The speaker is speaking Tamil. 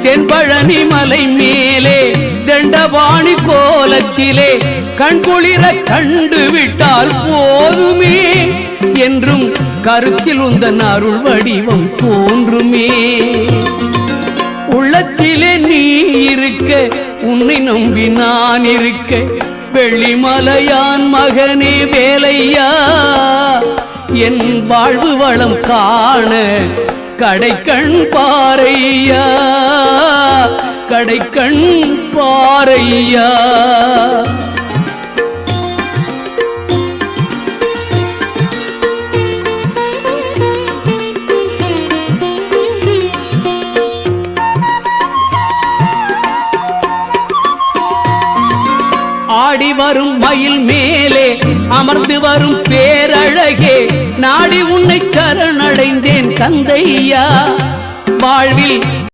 தென்பழனி மலை மேலே தண்டபாணி கோலத்திலே கண்குளிர கண்டு விட்டால் போதுமே என்றும் கருத்தில் உந்தன் அருள் வடிவம் தோன்றுமே. உள்ளத்திலே நீ இருக்க உன்னை நம்பி நான் இருக்க வெள்ளிமலையான் மகனே வேலையா என் வாழ்வு வளம் காண கடைக்கண் பாரையா கடைக்கண் பாரையா. ஆடி வரும் மயில் மேலே அமர்ந்து வரும் பேரழகே நாடி உன்னை சரணடைந்தேன் கந்தையா வாழ்வில்